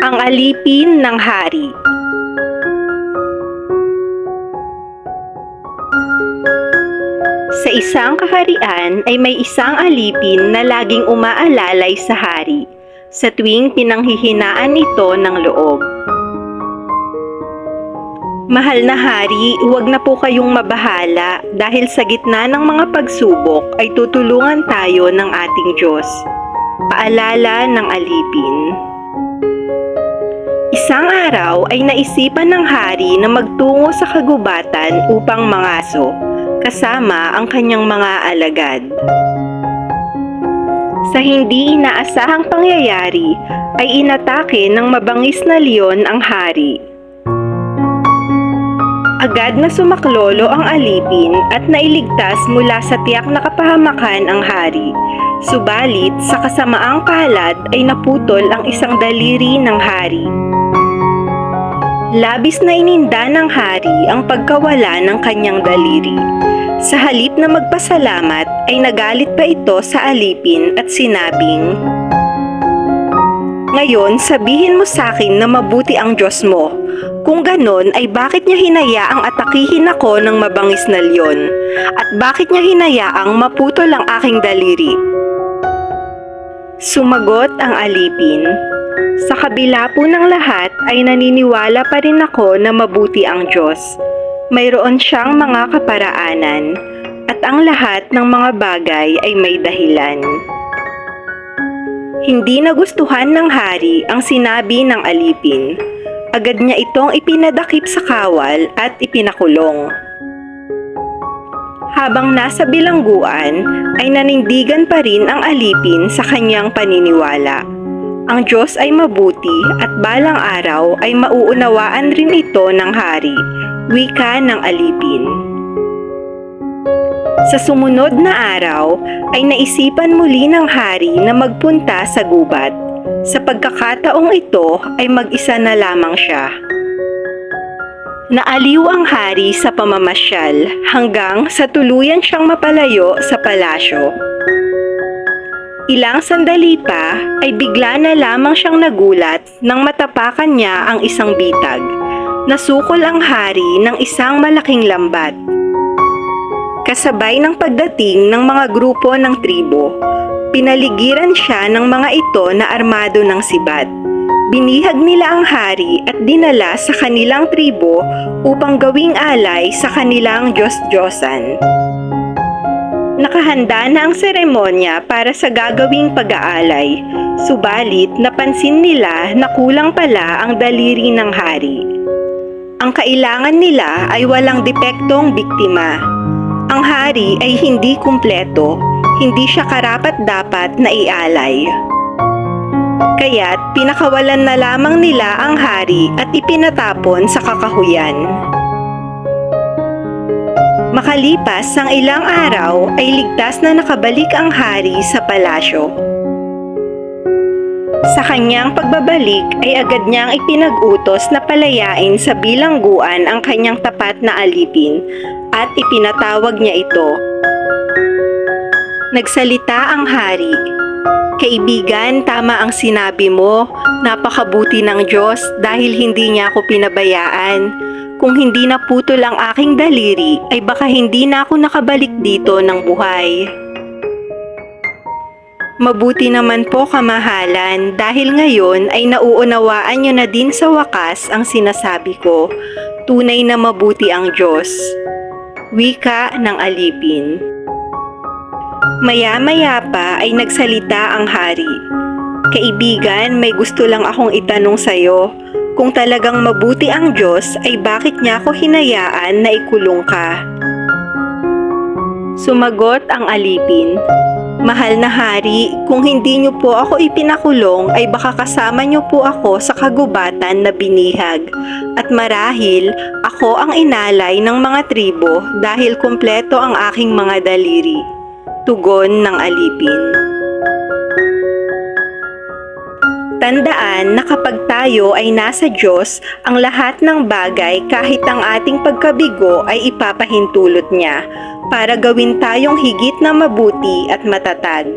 Ang alipin ng hari. Sa isang kaharian ay may isang alipin na laging umaalalay sa hari sa tuwing pinanghihinaan ito ng loob. Mahal na hari, huwag na po kayong mabahala dahil sa gitna ng mga pagsubok ay tutulungan tayo ng ating Diyos. Paalala ng alipin. Isang araw ay naisipan ng hari na magtungo sa kagubatan upang mangaso, kasama ang kanyang mga alagad. Sa hindi inaasahang pangyayari, ay inatake ng mabangis na leon ang hari. Agad na sumaklolo ang alipin at nailigtas mula sa tiyak na kapahamakan ang hari. Subalit, sa kasamaang kalat ay naputol ang isang daliri ng hari. Labis na ininda ng hari ang pagkawala ng kanyang daliri. Sa halip na magpasalamat ay nagalit pa ito sa alipin at sinabing, "Ngayon sabihin mo sa akin na mabuti ang Diyos mo. Kung ganon ay bakit niya hinayaang atakihin ako ng mabangis na leon? At bakit niya hinayaang maputol ang aking daliri?" Sumagot ang alipin, "Sa kabila po ng lahat ay naniniwala pa rin ako na mabuti ang Diyos. Mayroon siyang mga kaparaanan at ang lahat ng mga bagay ay may dahilan." Hindi nagustuhan ng hari ang sinabi ng alipin. Agad niya itong ipinadakip sa kawal at ipinakulong. Habang nasa bilangguan, ay nanindigan pa rin ang alipin sa kanyang paniniwala. Ang Diyos ay mabuti at balang araw ay mauunawaan rin ito ng hari, wika ng alipin. Sa sumunod na araw, ay naisipan muli ng hari na magpunta sa gubat. Sa pagkakataong ito ay mag-isa na lamang siya. Naaliw ang hari sa pamamasyal hanggang sa tuluyan siyang mapalayo sa palasyo. Ilang sandali pa ay bigla na lamang siyang nagulat nang matapakan niya ang isang bitag. Nasukol ang hari ng isang malaking lambat. Kasabay ng pagdating ng mga grupo ng tribo, pinaligiran siya ng mga ito na armado ng sibat. Binihag nila ang hari at dinala sa kanilang tribo upang gawing alay sa kanilang Diyos-Diyosan. Nakahanda na ang seremonya para sa gagawing pag-aalay, subalit napansin nila na kulang pala ang daliri ng hari. Ang kailangan nila ay walang depektong biktima. Ang hari ay hindi kumpleto, hindi siya karapat-dapat na ialay. Kaya't pinakawalan na lamang nila ang hari at ipinatapon sa kakahuyan. Makalipas ang ilang araw ay ligtas na nakabalik ang hari sa palasyo. Sa kanyang pagbabalik ay agad niyang ipinag-utos na palayain sa bilangguan ang kanyang tapat na alipin at ipinatawag niya ito. Nagsalita ang hari, "Kaibigan, tama ang sinabi mo. Napakabuti ng Diyos dahil hindi niya ako pinabayaan. Kung hindi naputol ang aking daliri, ay baka hindi na ako nakabalik dito ng buhay." "Mabuti naman po, kamahalan, dahil ngayon ay nauunawaan niyo na din sa wakas ang sinasabi ko. Tunay na mabuti ang Diyos." Wika ng alipin. Maya-maya pa ay nagsalita ang hari, "Kaibigan, may gusto lang akong itanong sa'yo. Kung talagang mabuti ang Diyos, ay bakit niya ako hinayaan na ikulong ka?" Sumagot ang alipin, "Mahal na hari, kung hindi niyo po ako ipinakulong, ay baka kasama niyo po ako sa kagubatan na binihag. At marahil, ako ang inalay ng mga tribo dahil kumpleto ang aking mga daliri." Tugon ng alipin. Tandaan na kapag tayo ay nasa Diyos, ang lahat ng bagay kahit ang ating pagkabigo ay ipapahintulot niya para gawin tayong higit na mabuti at matatag.